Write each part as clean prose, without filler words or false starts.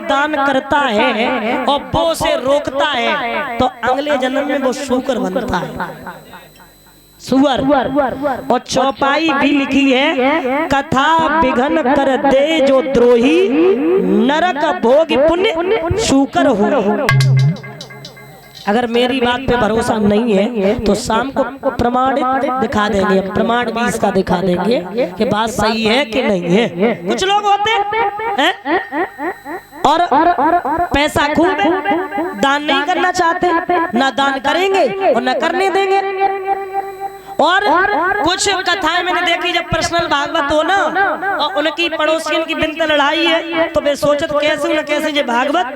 दान करता है और वो उसे रोकता है तो अगले जन्म में वो शूकर बनता है, सुअर। और चौपाई भी लिखी है, कथा विघन कर दे जो द्रोही, नरक भोग पुण्य शूकर हो। अगर मेरी बात पे भरोसा नहीं है तो शाम को प्रमाणित दिखा देंगे, प्रमाण भी इसका दिखा देंगे कि बात सही है कि नहीं है। कुछ लोग होते हैं और पैसा खूब है, दान नहीं करना चाहते, ना दान करेंगे और ना करने देंगे। और कुछ कथाएं मैंने देखी, जब पर्सनल भागवत हो ना और उनकी पड़ोसियों की बिनते लड़ाई है तो वे सोचत कैसे न कैसे जो भागवत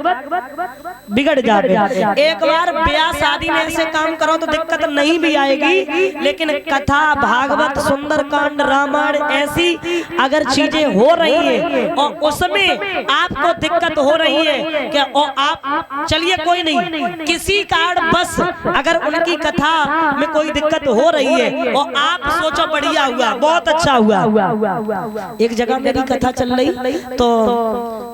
बिगड़ जाते। एक बार ब्याह शादी में ऐसे काम करो तो दिक्कत नहीं भी आएगी, लेकिन कथा भागवत सुंदरकांड रामायण ऐसी अगर चीजें हो रही है और उसमें आपको दिक्कत हो रही है क्या, और आप चलिए कोई नहीं, किसी कारण बस अगर उनकी कथा में कोई दिक्कत हो रही है और आप सोचो बढ़िया हुआ, बहुत अच्छा हुआ। एक जगह मेरी कथा चल रही तो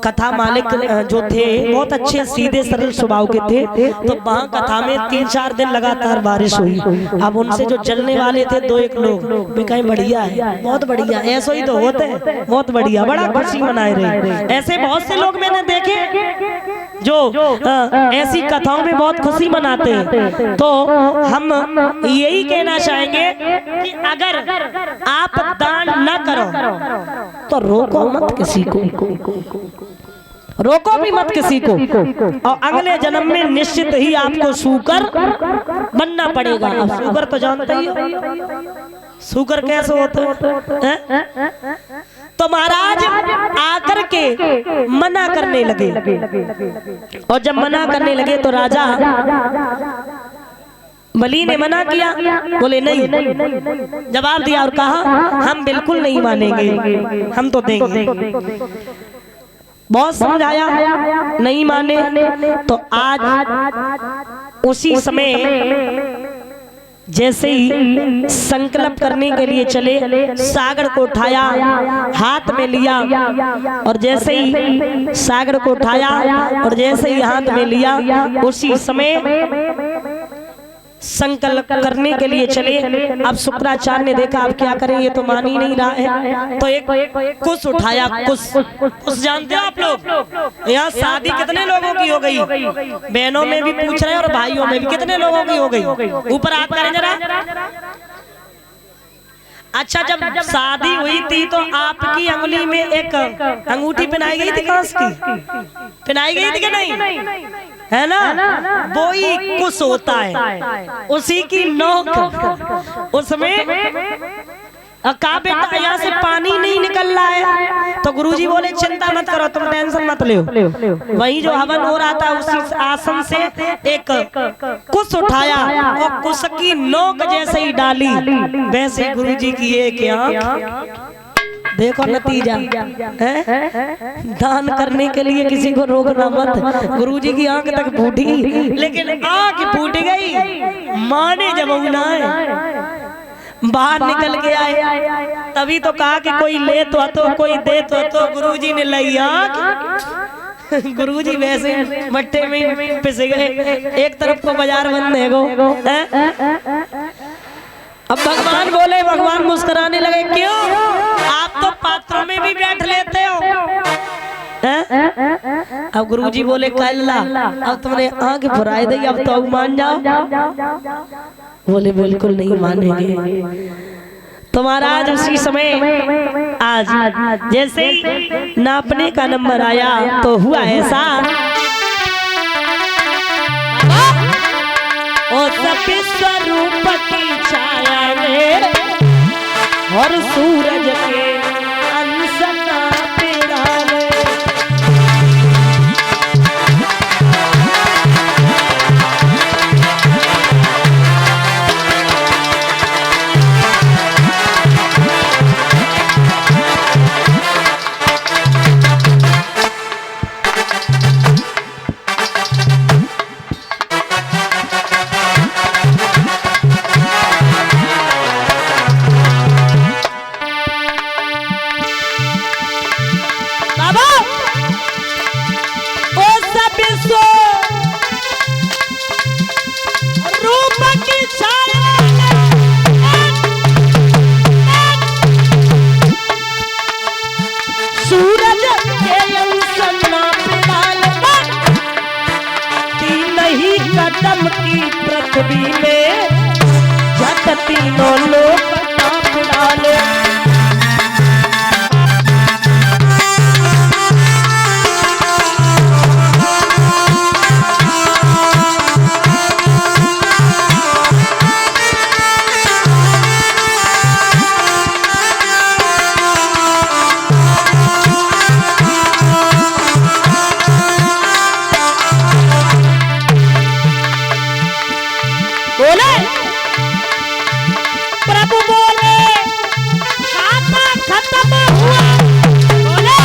कथा मालिक जो थे बहुत अच्छे सीधे सरल स्वभाव के थे, तो वहाँ कथा में 3-4 दिन लगातार बारिश हुई। अब उनसे जो चलने वाले थे 2-1 लोग वे कहीं बढ़िया है, बहुत बढ़िया, ऐसा ही तो होते हैं, बहुत बढ़िया, बड़ा खुशी मनाए रहे। ऐसे बहुत से लोग मैंने देखे जो ऐसी कथाओं में बहुत खुशी मनाते हैं। तो हम यही कहना चाहेंगे कि अगर आप दान न करो तो रोको मत किसी को, रोको भी मत किसी को, और अगले जन्म में निश्चित ही आपको शूकर बनना पड़ेगा। अब शूकर तो जानते ही हो, शूकर कैसे होता है? तो महाराज आकर के मना करने लगे, और जब मना करने लगे तो राजा बलि ने मना किया, बोले नहीं, जवाब दिया और कहा हम बिल्कुल नहीं मानेंगे, हम तो देंगे। बहुत समझाया, नहीं माने। तो आज उसी समय जैसे ही संकल्प करने के लिए चले, सागर को उठाया, हाथ में लिया, और जैसे ही सागर को उठाया और जैसे ही हाथ में लिया उसी समय संकल्प करने के लिए चले। अब शुक्राचार्य ने देखा अब क्या करें, ये तो मान ही नहीं रहा है, तो एक कुश उठाया। कुश जानते हो आप लोग? यहाँ शादी कितने लोगों की हो गई, बहनों में भी पूछ रहे हैं और भाइयों में भी कितने लोगों की हो गई? ऊपर हाथ करें जरा। अच्छा, जब शादी हुई थी तो आपकी अंगुली में एक अंगूठी पहनाई गई थी, कांच की पहनाई गई थी कि नहीं? है ना, वो ही कुश होता है, उसी की नोक। उसमें कहा बेटा यहाँ से पानी नहीं निकल रहा है, तो गुरुजी बोले चिंता मत करो, तुम टेंशन मत लो। वही जो हवन हो रहा था उसी आसन से एक कुश उठाया और कुश की नोक जैसे ही डाली वैसे गुरुजी की एक आंख, देखो नतीजा है? दान करने के लिए किसी को रोकना मत। गुरुजी की आंख तक फूटी, लेकिन आंख फूट गई, माने जब उनाए बाहर निकल के आए, तभी तो कहा कि कोई ले तो कोई दे तो गुरुजी ने ली आंख। गुरुजी वैसे मट्टे में पिस गए, एक तरफ को बाजार बंद है गो। अब भगवान बोले, भगवान मुस्कुराने लगे, क्यों? आप तो पात्रों में भी बैठ लेते हो। अब गुरुजी बोले कैला, अब तुमने आंख फुराई दी, अब तो मान जाओ। बोले बिल्कुल नहीं मानेंगे। तो महाराज उसी समय आज जैसे ही नापने का नंबर आया तो हुआ ऐसा, ओ सभी स्वरूप की छाया में और सूरज के अंश का पेड़ा में राम की पृथ्वी में झट तीनों लोग कांप डाले। बोले प्रभु बोले खाता खत्म हुआ। बोले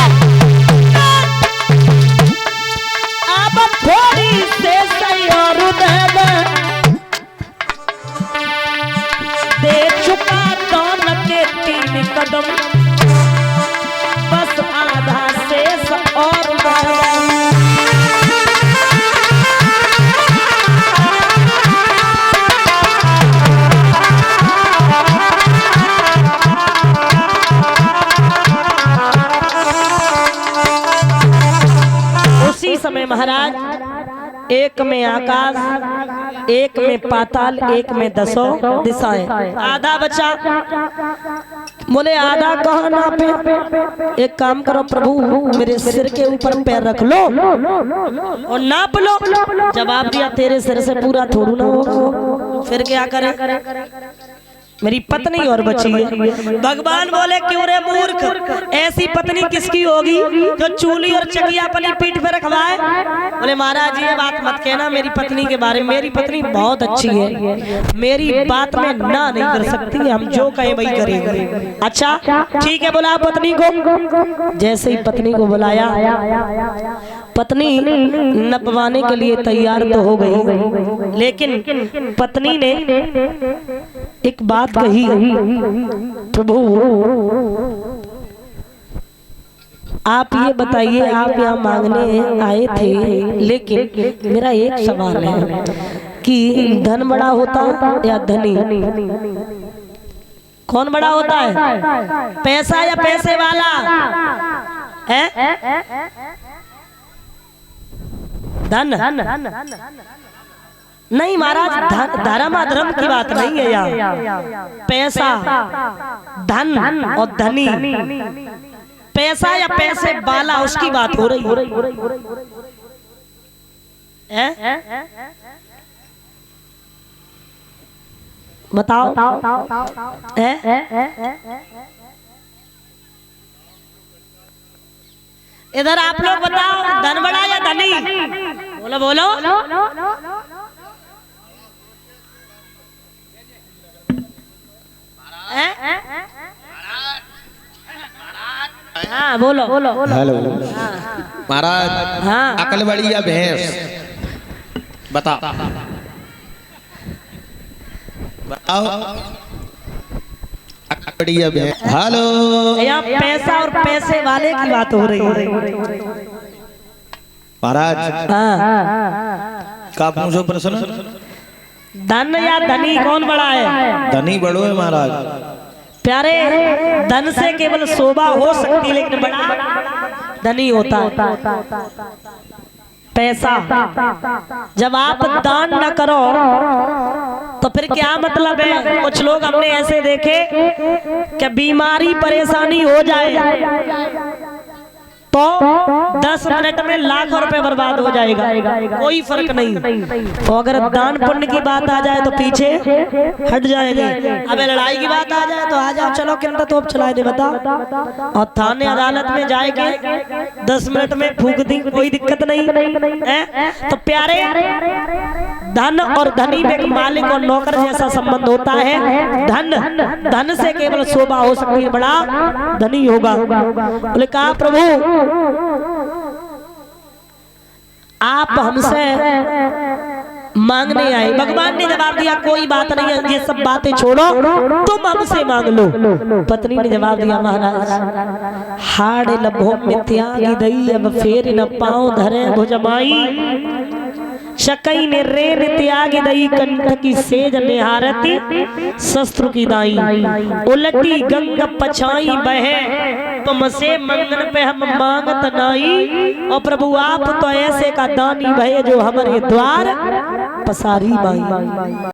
अब थोड़ी से और दे चुका दान के 3 कदम, बस आधा शेष और समय महाराज एक में आकाश, एक में पाताल, एक में 10 दिशाएं, आधा बचा। बोले आधा कहाँ नापे? एक काम करो प्रभु, मेरे सिर के ऊपर पैर रख लो और नाप लो। जवाब दिया तेरे सिर से पूरा थोड़ू ना होगा, फिर क्या करें? मेरी पत्नी और बची है। भगवान बोले क्यों रे मूर्ख, ऐसी पत्नी किसकी होगी जो चूली और चकिया अपनी पीठ पे रखवाए? बोले महाराज ये बात मत कहना मेरी पत्नी के बारे में, मेरी पत्नी बहुत अच्छी है, मेरी बात में ना नहीं कर सकती, हम जो कहें वही करेंगे। अच्छा ठीक है, बुला पत्नी को। जैसे ही पत्नी को बुलाया, पत्नी नपवाने के लिए तैयार तो हो गई, लेकिन पत्नी ने एक बात कही, प्रभु आप ये बताइए, आप यहाँ मांगने आए थे, लेकिन मेरा एक सवाल है कि धन बड़ा होता या धनी? कौन बड़ा होता है, पैसा या पैसे वाला है? धन नहीं महाराज, धर्म अधर्म की बात नहीं है यहाँ। पैसा, धन और धनी, पैसा या पैसे वाला उसकी बात हो रही है। बताओ इधर आप लोग बताओ, धन बड़ा या धनी? बोलो बोलो। हाँ बोलो। हेलो महाराज, हाँ अकल बड़ी या भैंस? बताओ अकल बड़ी या भैंस? हेलो, यहाँ पैसा और पैसे वाले की बात हो रही है महाराज। का पूछो प्रश्न? धन या धनी कौन बड़ा है? धनी बड़ो है महाराज। प्यारे, धन से केवल शोभा हो सकती है, लेकिन बड़ा धनी होता है पैसा। जब आप दान न करो तो फिर क्या मतलब है? कुछ लोग हमने ऐसे देखे कि बीमारी परेशानी हो जाए तो 10 मिनट में लाखों रुपए बर्बाद हो जाएगा, कोई फर्क नहीं। तो अगर दान पुण्य की बात आ जाए तो पीछे हट जाएंगे। अब लड़ाई की बात आ जाए तो आ जाओ, चलो कितना तोप चलाए दे बता, और थाने अदालत में जाएंगे 10 मिनट में फूंक दी, कोई दिक्कत नहीं है। तो प्यारे, धन और धनी में मालिक और नौकर जैसा संबंध होता है। धन से केवल शोभा हो सकती है, बड़ा धनी होगा। बोले कहा प्रभु आप हमसे मांगने आए। भगवान ने जवाब दिया कोई बात नहीं है, ये सब बातें छोड़ो, तुम हमसे मांग लो। पत्नी ने जवाब दिया महाराज, हाड़ लभो में त्यागी दई, अब फेर न पाँव धरे भुजमाई। शकई ने रेन त्याग दई, कंठ की सेज निहारती शस्त्र की दाई। उलटी गंग पछाई बहे, तुमसे मंगन पे हम मांगत नाई। और प्रभु आप तो ऐसे का दानी भये, जो हमारे द्वार पसारी बाई